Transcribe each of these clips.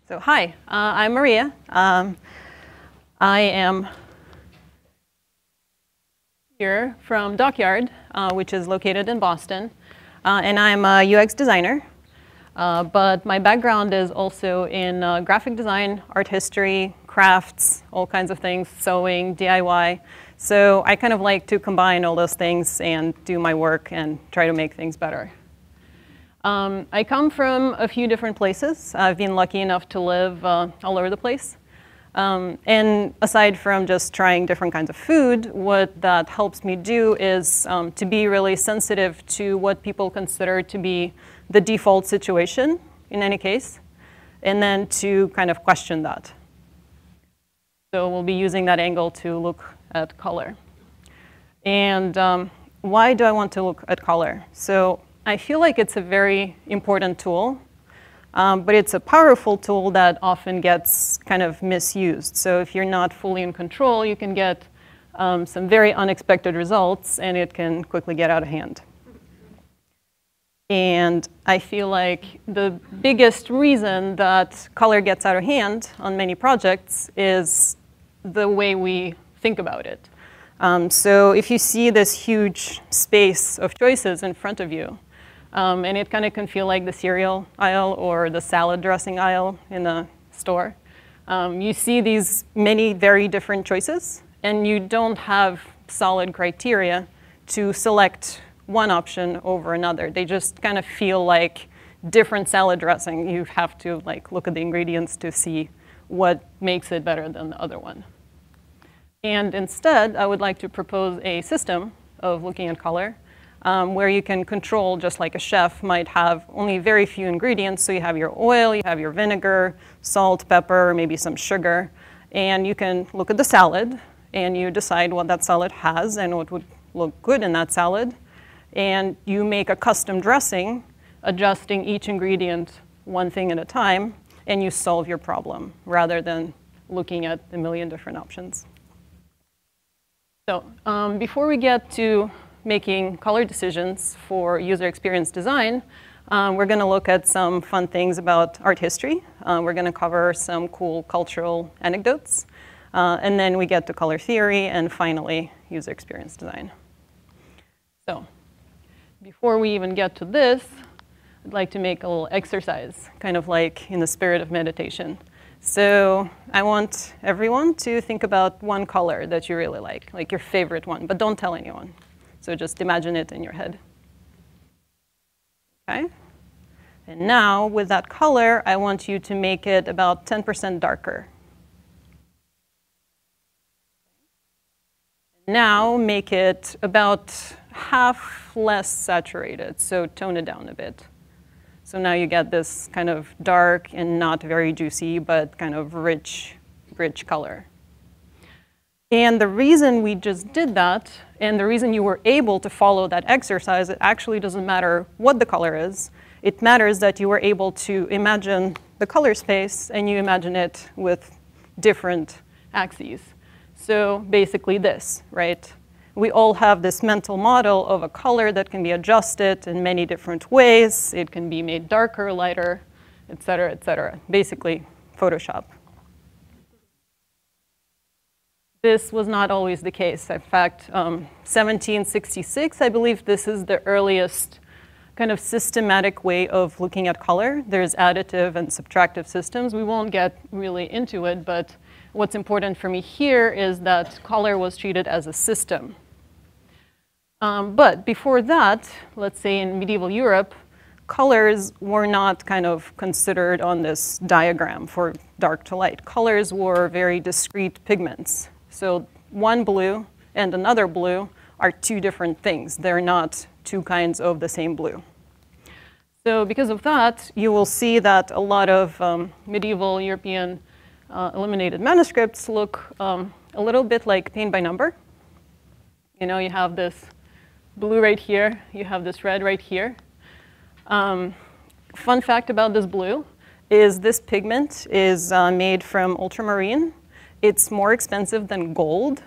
So hi, I'm Maria. I am here from Dockyard, which is located in Boston, and I'm a UX designer. But my background is also in graphic design, art history, crafts, all kinds of things, sewing, DIY. So I kind of like to combine all those things and do my work and try to make things better. I come from a few different places. I've been lucky enough to live all over the place. And aside from just trying different kinds of food, what that helps me do is to be really sensitive to what people consider to be the default situation in any case, and then to kind of question that. So we'll be using that angle to look at color. And why do I want to look at color? So I feel like it's a very important tool, but it's a powerful tool that often gets kind of misused. So if you're not fully in control, you can get some very unexpected results, and it can quickly get out of hand. And I feel like the biggest reason that color gets out of hand on many projects is the way we think about it. So if you see this huge space of choices in front of you, and it kind of can feel like the cereal aisle or the salad dressing aisle in a store. You see these many very different choices, and you don't have solid criteria to select one option over another. They just kind of feel like different salad dressing. You have to look at the ingredients to see what makes it better than the other one. And instead, I would like to propose a system of looking at color where you can control, just like a chef might have only very few ingredients. So you have your oil, you have your vinegar, salt, pepper, maybe some sugar. And you can look at the salad, and you decide what that salad has and what would look good in that salad. And you make a custom dressing, adjusting each ingredient one thing at a time, and you solve your problem rather than looking at a million different options. So before we get to making color decisions for user experience design, we're going to look at some fun things about art history. We're going to cover some cool cultural anecdotes. And then we get to color theory, and finally, user experience design. So before we even get to this, I'd like to make a little exercise, kind of like in the spirit of meditation. So I want everyone to think about one color that you really like your favorite one, but don't tell anyone. So just imagine it in your head. Okay? And now, with that color, I want you to make it about 10% darker. Now, make it about half less saturated, so tone it down a bit. So now you get this kind of dark and not very juicy, but kind of rich color. And the reason we just did that, and the reason you were able to follow that exercise, it actually doesn't matter what the color is. It matters that you were able to imagine the color space, and you imagine it with different axes. So basically this, right? We all have this mental model of a color that can be adjusted in many different ways. It can be made darker, lighter, et cetera, et cetera. Basically, Photoshop. This was not always the case. In fact, 1766, I believe this is the earliest kind of systematic way of looking at color. There's additive and subtractive systems. We won't get really into it, but what's important for me here is that color was treated as a system. But before that, let's say in medieval Europe, colors were not kind of considered on this diagram for dark to light. Colors were very discrete pigments. So one blue and another blue are two different things. They're not two kinds of the same blue. So because of that, you will see that a lot of medieval European illuminated manuscripts look a little bit like paint by number. You know, you have this blue right here. You have this red right here. Fun fact about this blue is this pigment is made from ultramarine. It's more expensive than gold.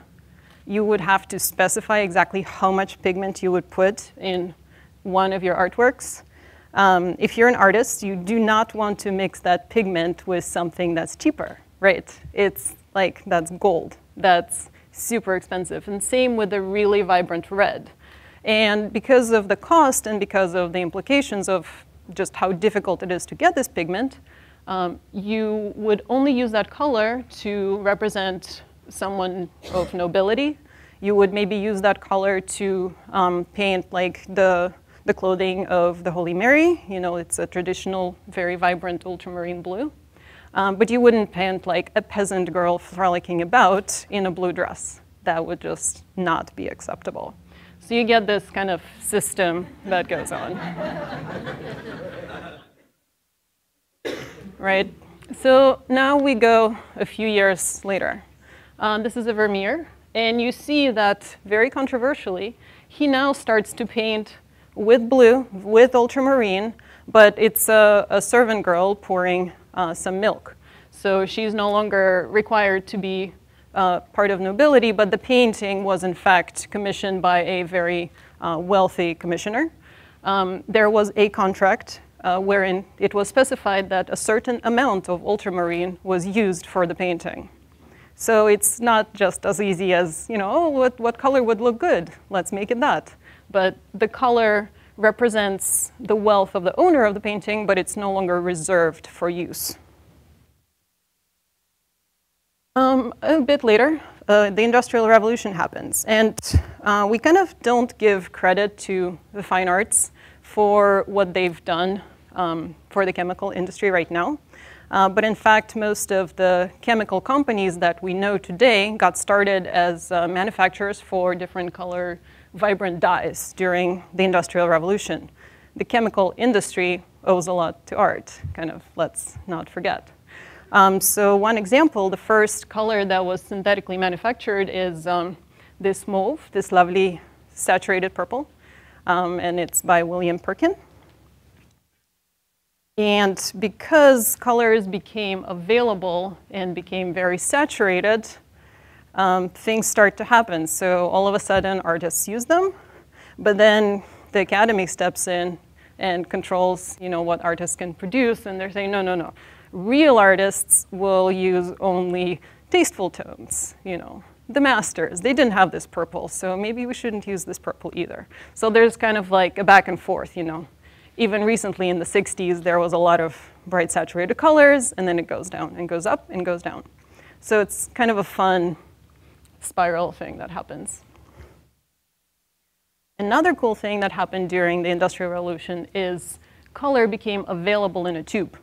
You would have to specify exactly how much pigment you would put in one of your artworks. If you're an artist, you do not want to mix that pigment with something that's cheaper, right? It's like, that's gold. That's super expensive. And same with the really vibrant red. And because of the cost and because of the implications of just how difficult it is to get this pigment, you would only use that color to represent someone of nobility. You would maybe use that color to paint like the clothing of the Holy Mary. You know, it's a traditional, very vibrant ultramarine blue. But you wouldn't paint like a peasant girl frolicking about in a blue dress. That would just not be acceptable. So you get this kind of system that goes on. Right? So now we go a few years later. This is a Vermeer. And you see that, very controversially, he now starts to paint with blue, with ultramarine, but it's a servant girl pouring some milk. So she's no longer required to be part of nobility, but the painting was in fact commissioned by a very wealthy commissioner. There was a contract wherein it was specified that a certain amount of ultramarine was used for the painting. So it's not just as easy as, you know, oh, what color would look good? Let's make it that. But the color represents the wealth of the owner of the painting, but it's no longer reserved for use. A bit later, the Industrial Revolution happens. And we kind of don't give credit to the fine arts for what they've done for the chemical industry right now. But in fact, most of the chemical companies that we know today got started as manufacturers for different color vibrant dyes during the Industrial Revolution. The chemical industry owes a lot to art, kind of, let's not forget. So one example, the first color that was synthetically manufactured is this mauve, this lovely saturated purple, and it's by William Perkin. And because colors became available and became very saturated, things start to happen. So all of a sudden, artists use them, but then the academy steps in and controls, you know, what artists can produce, and they're saying, no, no, no. Real artists will use only tasteful tones, you know. The masters, they didn't have this purple, so maybe we shouldn't use this purple either. So there's kind of like a back and forth, you know. Even recently in the 60s, there was a lot of bright saturated colors, and then it goes down and goes up and goes down. So it's kind of a fun spiral thing that happens. Another cool thing that happened during the Industrial Revolution is color became available in a tube.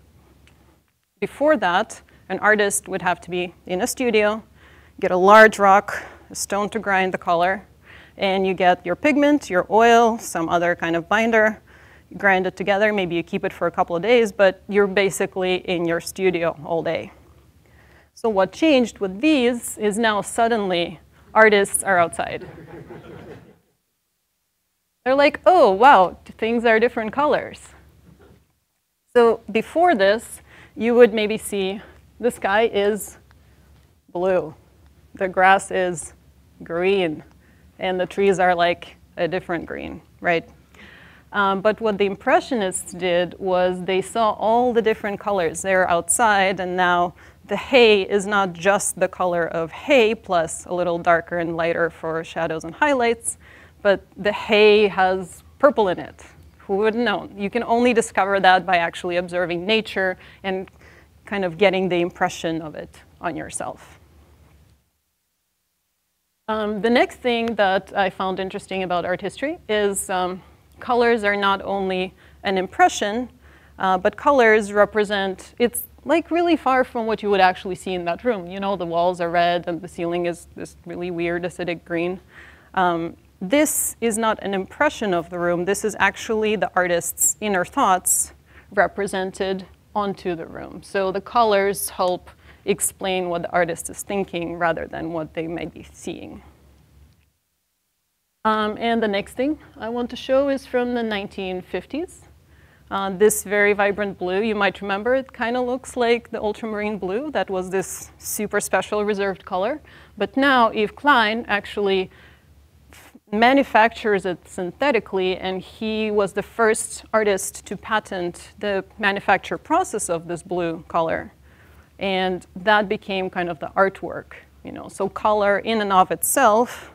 Before that, an artist would have to be in a studio, get a large rock, a stone to grind the color, and you get your pigment, your oil, some other kind of binder. You grind it together, maybe you keep it for a couple of days, but you're basically in your studio all day. So what changed with these is now suddenly artists are outside. They're like, oh, wow, things are different colors. So before this, you would maybe see the sky is blue, the grass is green, and the trees are like a different green, right? But what the Impressionists did was they saw all the different colors. They're outside, and now the hay is not just the color of hay plus a little darker and lighter for shadows and highlights, but the hay has purple in it. Who would have known? You can only discover that by actually observing nature and kind of getting the impression of it on yourself. The next thing that I found interesting about art history is colors are not only an impression, but colors represent, it's like really far from what you would actually see in that room. You know, the walls are red and the ceiling is this really weird acidic green. This is not an impression of the room. This is actually the artist's inner thoughts represented onto the room. So the colors help explain what the artist is thinking rather than what they may be seeing. And the next thing I want to show is from the 1950s. This very vibrant blue, you might remember, it kind of looks like the ultramarine blue. That was this super special reserved color. But now Yves Klein actually manufactures it synthetically, and he was the first artist to patent the manufacture process of this blue color. And that became kind of the artwork, you know. So color in and of itself,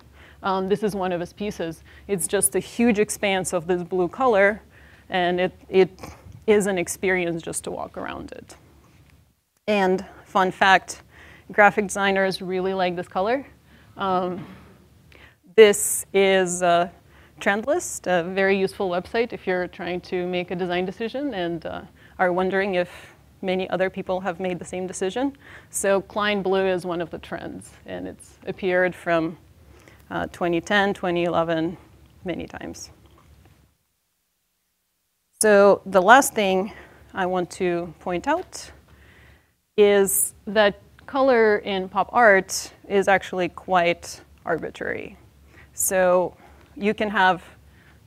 this is one of his pieces. It's just a huge expanse of this blue color, and it is an experience just to walk around it. And fun fact, graphic designers really like this color. This is Trendlist, a very useful website if you're trying to make a design decision and are wondering if many other people have made the same decision. So Klein Blue is one of the trends, and it's appeared from 2010, 2011, many times. So the last thing I want to point out is that color in pop art is actually quite arbitrary. So you can have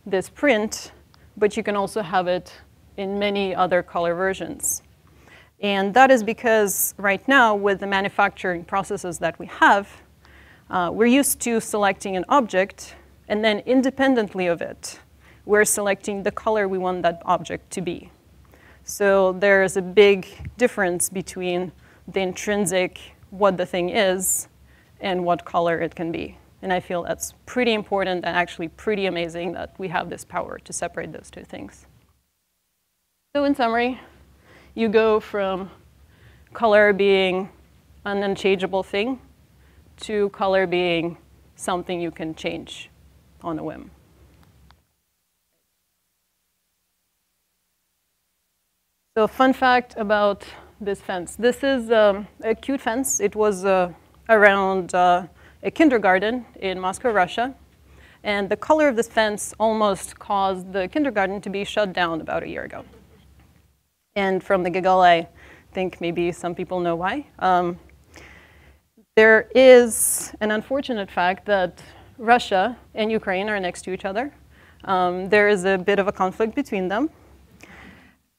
this print, but you can also have it in many other color versions. And that is because right now, with the manufacturing processes that we have, we're used to selecting an object, and then independently of it, we're selecting the color we want that object to be. So there's a big difference between the intrinsic, what the thing is, and what color it can be. And I feel that's pretty important and actually pretty amazing that we have this power to separate those two things. So in summary, you go from color being an unchangeable thing to color being something you can change on a whim. So a fun fact about this fence. This is a cute fence. It was around a kindergarten in Moscow, Russia. And the color of this fence almost caused the kindergarten to be shut down about a year ago. And from the giggle, I think maybe some people know why. There is an unfortunate fact that Russia and Ukraine are next to each other. There is a bit of a conflict between them.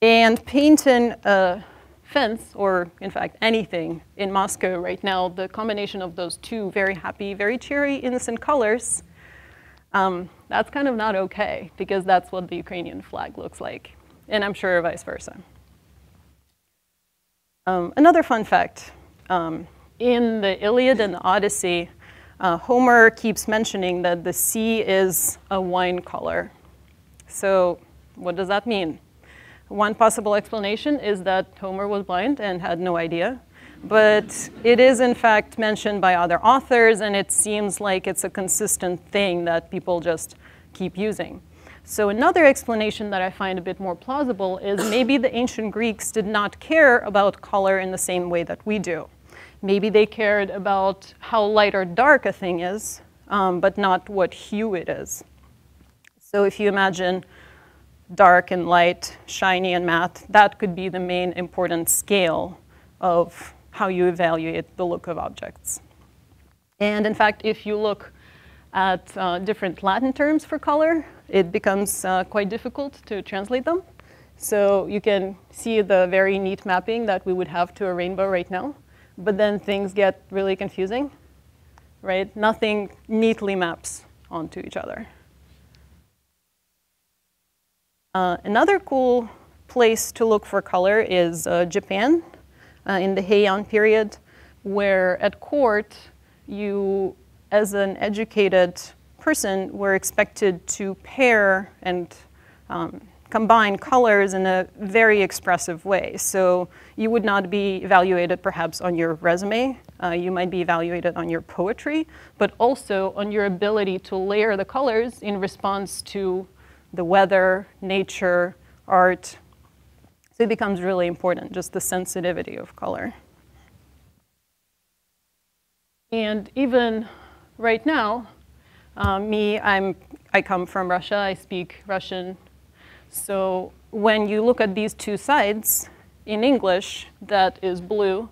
And painting a fence, or in fact anything in Moscow right now, the combination of those two very happy, very cheery, innocent colors, that's kind of not okay, because that's what the Ukrainian flag looks like. And I'm sure vice versa. Another fun fact, in the Iliad and the Odyssey, Homer keeps mentioning that the sea is a wine color. So what does that mean? One possible explanation is that Homer was blind and had no idea. But it is, in fact, mentioned by other authors, and it seems like it's a consistent thing that people just keep using. So another explanation that I find a bit more plausible is maybe the ancient Greeks did not care about color in the same way that we do. Maybe they cared about how light or dark a thing is, but not what hue it is. So if you imagine dark and light, shiny and matte, that could be the main important scale of how you evaluate the look of objects. And in fact, if you look at different Latin terms for color, it becomes quite difficult to translate them. So you can see the very neat mapping that we would have to a rainbow right now, but then things get really confusing, right? Nothing neatly maps onto each other. Another cool place to look for color is Japan in the Heian period, where at court, you, as an educated person, were expected to pair and combine colors in a very expressive way. So you would not be evaluated perhaps on your resume. You might be evaluated on your poetry, but also on your ability to layer the colors in response to the weather, nature, art. So it becomes really important, just the sensitivity of color. And even right now, I come from Russia, I speak Russian. So when you look at these two sides in English, that is blue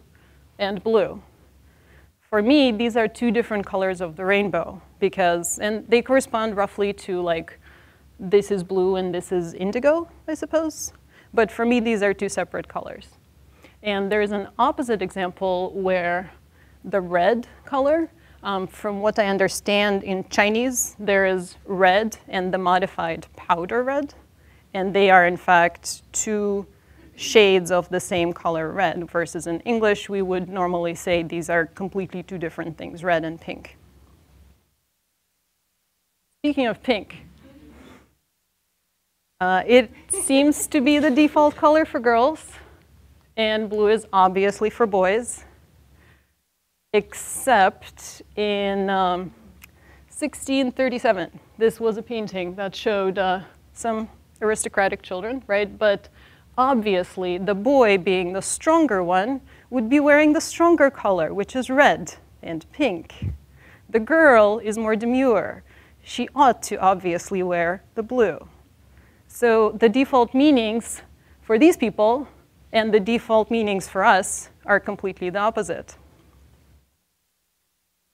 and blue. For me, these are two different colors of the rainbow because, and they correspond roughly to like, this is blue and this is indigo, I suppose. But for me, these are two separate colors. And there's an opposite example where the red color From what I understand, in Chinese, there is red and the modified powder red. And they are, in fact, two shades of the same color red, versus in English, we would normally say these are completely two different things, red and pink. Speaking of pink, it seems to be the default color for girls, and blue is obviously for boys, except in 1637. This was a painting that showed some aristocratic children, right? But obviously, the boy, being the stronger one, would be wearing the stronger color, which is red and pink. The girl is more demure. She ought to obviously wear the blue. So the default meanings for these people and the default meanings for us are completely the opposite.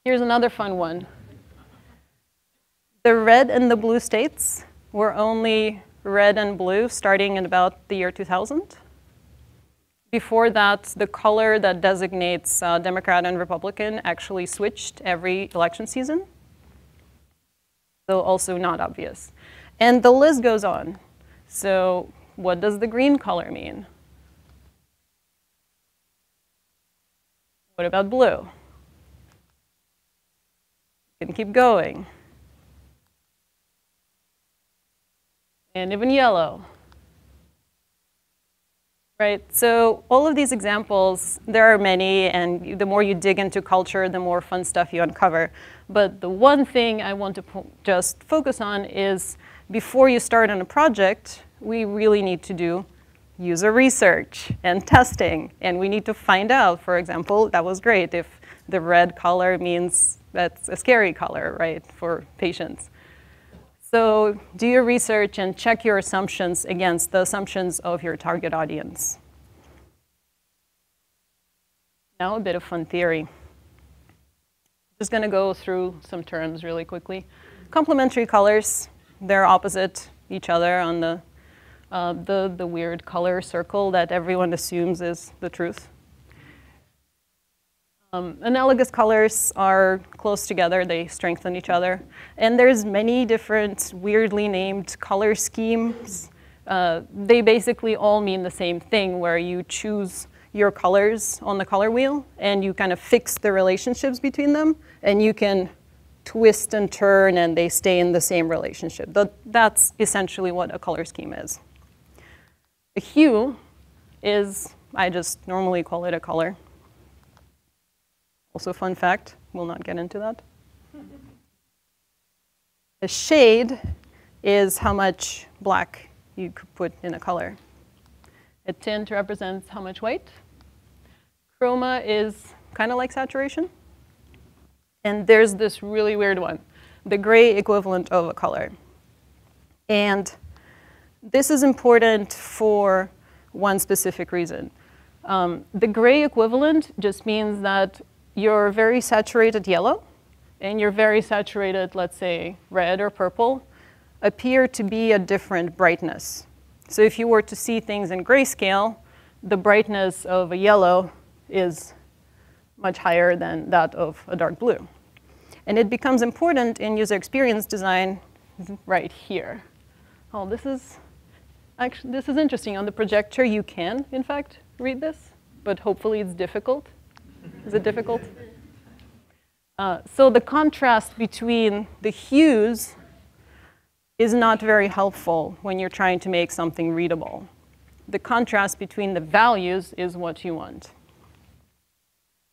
Here's another fun one. The red and the blue states were only red and blue starting in about the year 2000. Before that, the color that designates Democrat and Republican actually switched every election season. So also not obvious. And the list goes on. So what does the green color mean? What about blue? You can keep going. And even yellow. Right? So all of these examples, there are many, and the more you dig into culture, the more fun stuff you uncover. But the one thing I want to just focus on is before you start on a project, we really need to do user research and testing. And we need to find out, for example, that was great, if the red color means that's a scary color, right, for patients. So do your research and check your assumptions against the assumptions of your target audience. Now a bit of fun theory. Just going to go through some terms really quickly. Complementary colors, they're opposite each other on the weird color circle that everyone assumes is the truth. Analogous colors are close together, they strengthen each other. And there's many different weirdly named color schemes. They basically all mean the same thing, where you choose your colors on the color wheel and you kind of fix the relationships between them, and you can twist and turn and they stay in the same relationship. That's essentially what a color scheme is. A hue is, I just normally call it a color. Also, fun fact, we'll not get into that. A shade is how much black you could put in a color. A tint represents how much white. Chroma is kind of like saturation. And there's this really weird one, the gray equivalent of a color. And this is important for one specific reason. The gray equivalent just means that your very saturated yellow and your very saturated, let's say, red or purple, appear to be a different brightness. So if you were to see things in grayscale, the brightness of a yellow is much higher than that of a dark blue. And it becomes important in user experience design right here. Oh, this is interesting. On the projector, you can, in fact, read this, but hopefully it's difficult. Is it difficult? So the contrast between the hues is not very helpful when you're trying to make something readable. The contrast between the values is what you want.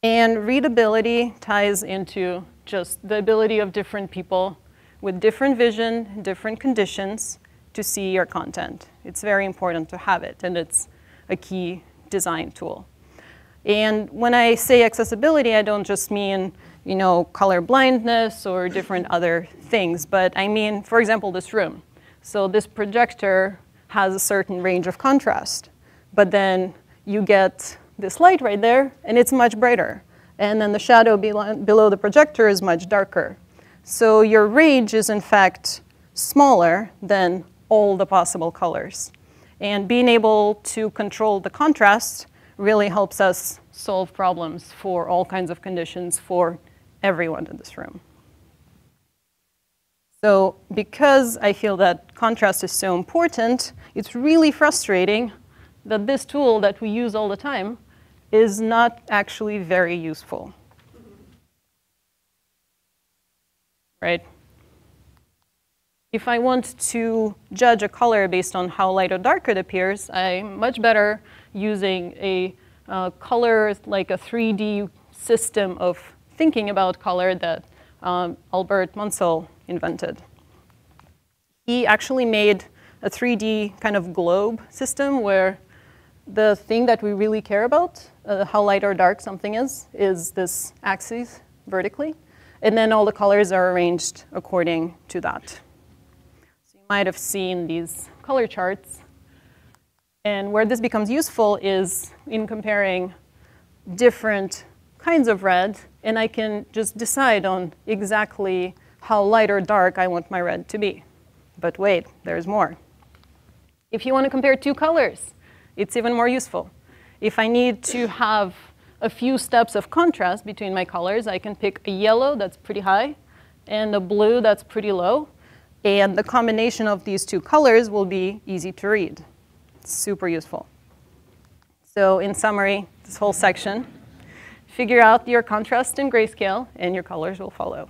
And readability ties into just the ability of different people with different vision, different conditions to see your content. It's very important to have it, and it's a key design tool. And when I say accessibility, I don't just mean, you know, color blindness or different other things, but I mean, for example, this room. So this projector has a certain range of contrast, but then you get this light right there, and it's much brighter. And then the shadow below the projector is much darker. So your range is, in fact, smaller than all the possible colors. And being able to control the contrast really helps us solve problems for all kinds of conditions for everyone in this room. So because I feel that contrast is so important, it's really frustrating that this tool that we use all the time is not actually very useful. Right? If I want to judge a color based on how light or dark it appears, I'm much better using a color, like a 3D system of thinking about color that Albert Munsell invented. He actually made a 3D kind of globe system where the thing that we really care about, how light or dark something is this axis vertically. And then all the colors are arranged according to that. So you might have seen these color charts. And where this becomes useful is in comparing different kinds of red. And I can just decide on exactly how light or dark I want my red to be. But wait, there's more. If you want to compare two colors, it's even more useful. If I need to have a few steps of contrast between my colors, I can pick a yellow that's pretty high and a blue that's pretty low. And the combination of these two colors will be easy to read. It's super useful. So in summary, this whole section, figure out your contrast in grayscale, and your colors will follow.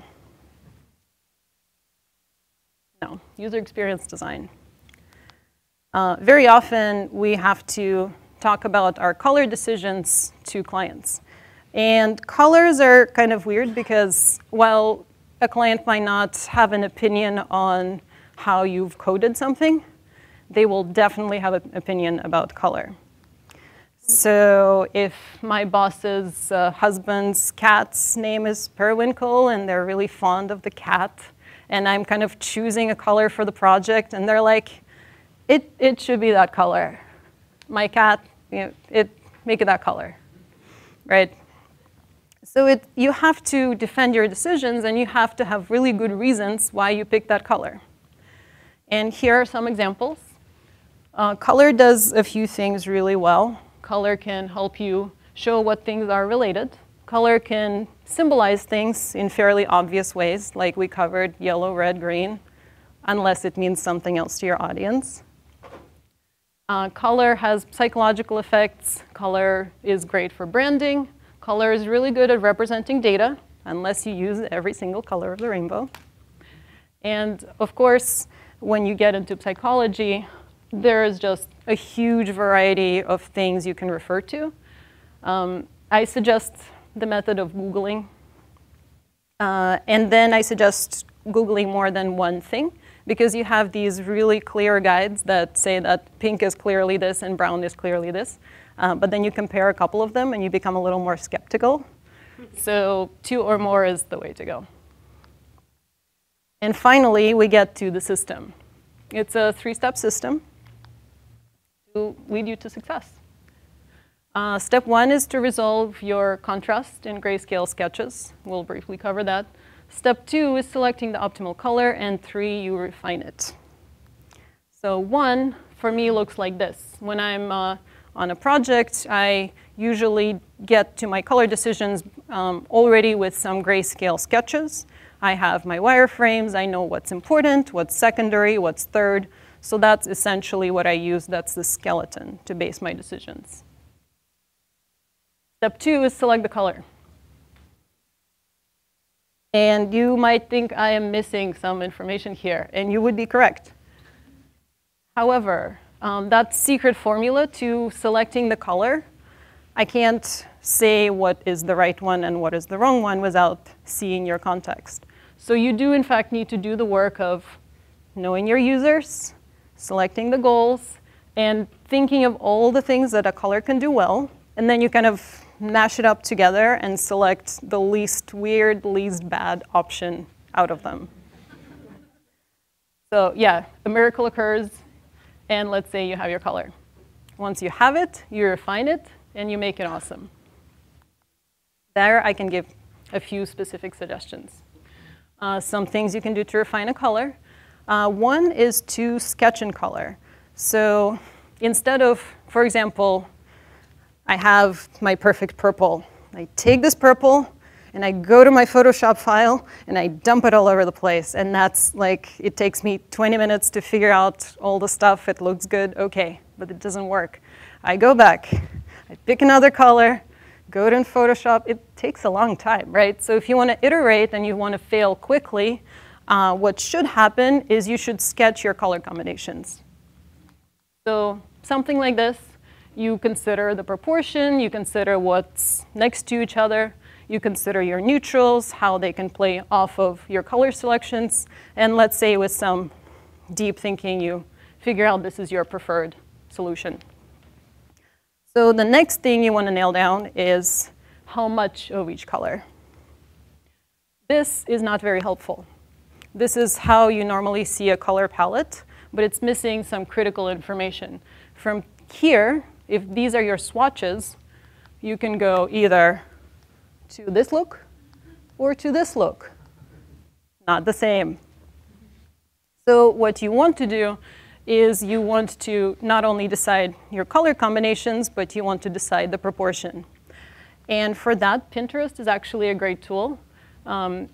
Now, user experience design. Very often, we have to talk about our color decisions to clients. And colors are kind of weird because while a client might not have an opinion on how you've coded something, they will definitely have an opinion about color. So if my boss's husband's cat's name is Periwinkle and they're really fond of the cat, and I'm kind of choosing a color for the project, and they're like, it should be that color. My cat, make it that color, right? So you have to defend your decisions, and you have to have really good reasons why you picked that color. And here are some examples. Color does a few things really well. Color can help you show what things are related. Color can symbolize things in fairly obvious ways, like we covered yellow, red, green, unless it means something else to your audience. Color has psychological effects. Color is great for branding. Color is really good at representing data, unless you use every single color of the rainbow. And of course, when you get into psychology, there is just a huge variety of things you can refer to. I suggest the method of Googling. And then I suggest Googling more than one thing, because you have these really clear guides that say that pink is clearly this and brown is clearly this. But then you compare a couple of them and you become a little more skeptical. So 2 or more is the way to go. And finally, we get to the system. It's a 3-step system to lead you to success. Step 1 is to resolve your contrast in grayscale sketches. We'll briefly cover that. Step 2 is selecting the optimal color, and 3, you refine it. So 1, for me, looks like this. When I'm on a project, I usually get to my color decisions already with some grayscale sketches. I have my wireframes. I know what's important, what's secondary, what's third. So that's essentially what I use. That's the skeleton to base my decisions. Step 2 is select the color. And you might think I am missing some information here, and you would be correct. However, that secret formula to selecting the color, I can't say what is the right one and what is the wrong one without seeing your context. So you do, in fact, need to do the work of knowing your users, selecting the goals, and thinking of all the things that a color can do well. And then you kind of mash it up together and select the least weird, least bad option out of them. So yeah, a miracle occurs, and let's say you have your color. Once you have it, you refine it, and you make it awesome. There, I can give a few specific suggestions. Some things you can do to refine a color. One is to sketch in color. So instead of, for example, I have my perfect purple. I take this purple, and I go to my Photoshop file, and I dump it all over the place. And that's like, it takes me 20 minutes to figure out all the stuff. It looks good, okay, but it doesn't work. I go back, I pick another color, go to Photoshop. It takes a long time, right? So if you want to iterate and you want to fail quickly, what should happen is you should sketch your color combinations. So something like this, you consider the proportion, you consider what's next to each other, you consider your neutrals, how they can play off of your color selections, and let's say with some deep thinking, you figure out this is your preferred solution. So the next thing you want to nail down is how much of each color. This is not very helpful. This is how you normally see a color palette, but it's missing some critical information. From here, if these are your swatches, you can go either to this look or to this look. Not the same. So what you want to do is you want to not only decide your color combinations, but you want to decide the proportion. And for that, Pinterest is actually a great tool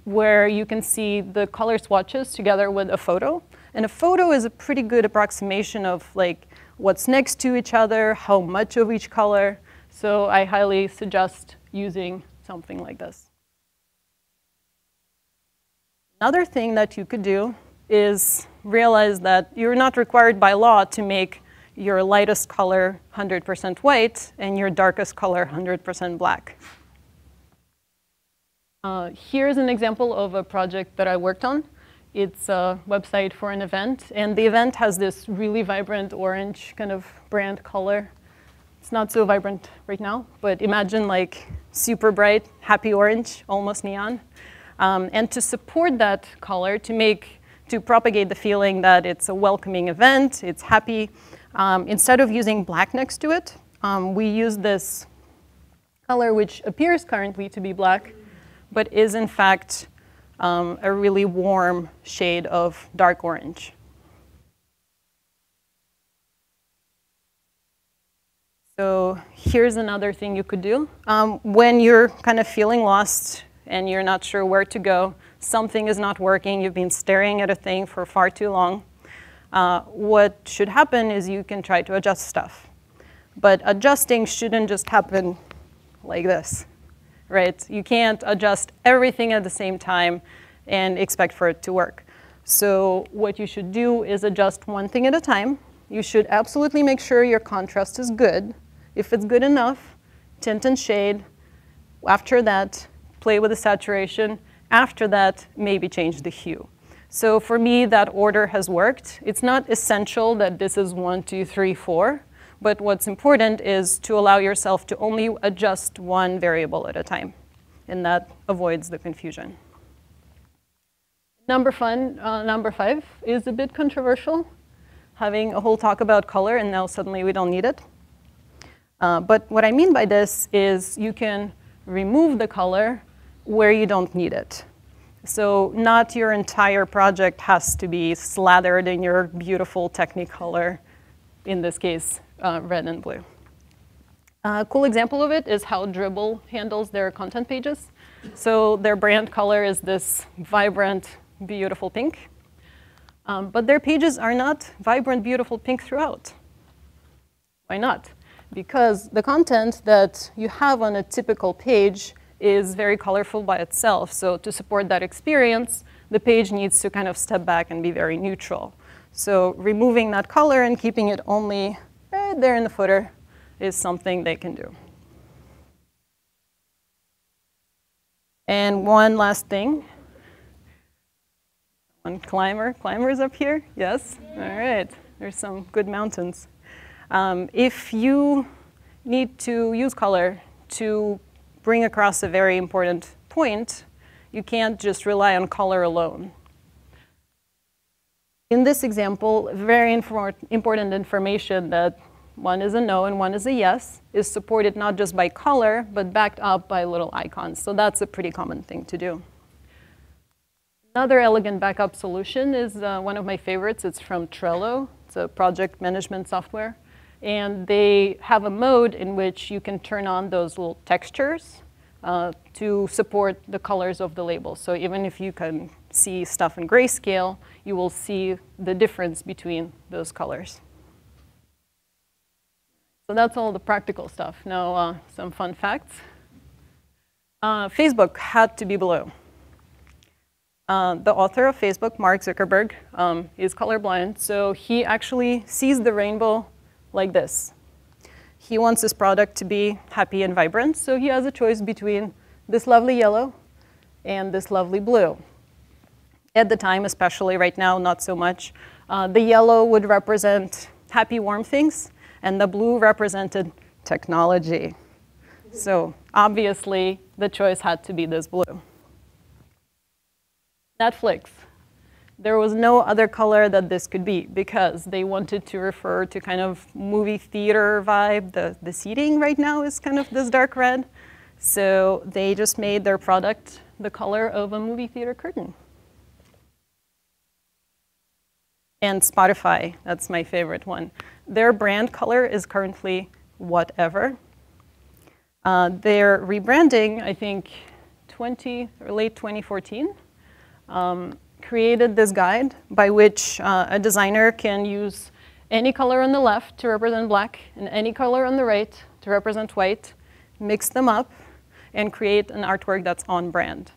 where you can see the color swatches together with a photo. And a photo is a pretty good approximation of like what's next to each other, how much of each color. So I highly suggest using something like this. Another thing that you could do is realize that you're not required by law to make your lightest color 100% white and your darkest color 100% black. Here's an example of a project that I worked on. It's a website for an event, and the event has this really vibrant orange kind of brand color. It's not so vibrant right now, but imagine like super bright, happy orange, almost neon. And to support that color, to propagate the feeling that it's a welcoming event, it's happy, instead of using black next to it, we use this color which appears currently to be black, but is in fact a really warm shade of dark orange. So here's another thing you could do. When you're kind of feeling lost and you're not sure where to go, something is not working, you've been staring at a thing for far too long, what should happen is you can try to adjust stuff. But adjusting shouldn't just happen like this, right? You can't adjust everything at the same time and expect for it to work. So what you should do is adjust one thing at a time. You should absolutely make sure your contrast is good. If it's good enough, tint and shade. After that, play with the saturation. After that, maybe change the hue. So for me, that order has worked. It's not essential that this is 1, 2, 3, 4. But what's important is to allow yourself to only adjust one variable at a time. And that avoids the confusion. Number 5 is a bit controversial, having a whole talk about color, and now suddenly we don't need it. But what I mean by this is you can remove the color where you don't need it. So not your entire project has to be slathered in your beautiful Technicolor, in this case, red and blue. A cool example of it is how Dribbble handles their content pages. So their brand color is this vibrant, beautiful pink. But their pages are not vibrant, beautiful pink throughout. Why not? Because the content that you have on a typical page is very colorful by itself. So to support that experience, the page needs to kind of step back and be very neutral. So removing that color and keeping it only right there in the footer is something they can do. And one last thing. One climbers up here? Yes? All right. There's some good mountains. If you need to use color to bring across a very important point, you can't just rely on color alone. In this example, very important information that one is a no and one is a yes is supported not just by color, but backed up by little icons. So that's a pretty common thing to do. Another elegant backup solution is one of my favorites. It's from Trello. It's a project management software. And they have a mode in which you can turn on those little textures to support the colors of the label. So even if you can see stuff in grayscale, you will see the difference between those colors. So that's all the practical stuff. Now, some fun facts. Facebook had to be blue. The author of Facebook, Mark Zuckerberg, is colorblind, so he actually sees the rainbow like this. He wants his product to be happy and vibrant, so he has a choice between this lovely yellow and this lovely blue. At the time, especially right now, not so much. The yellow would represent happy, warm things, and the blue represented technology. So obviously, the choice had to be this blue. Netflix. There was no other color that this could be because they wanted to refer to kind of movie theater vibe. The seating right now is kind of this dark red. So they just made their product the color of a movie theater curtain. And Spotify, that's my favorite one. Their brand color is currently whatever. They're rebranding, I think, late 2014. Created this guide by which a designer can use any color on the left to represent black and any color on the right to represent white, mix them up, and create an artwork that's on brand.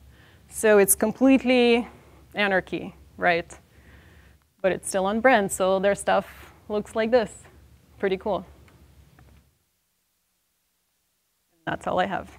So it's completely anarchy, right? But it's still on brand, so their stuff looks like this. Pretty cool. That's all I have.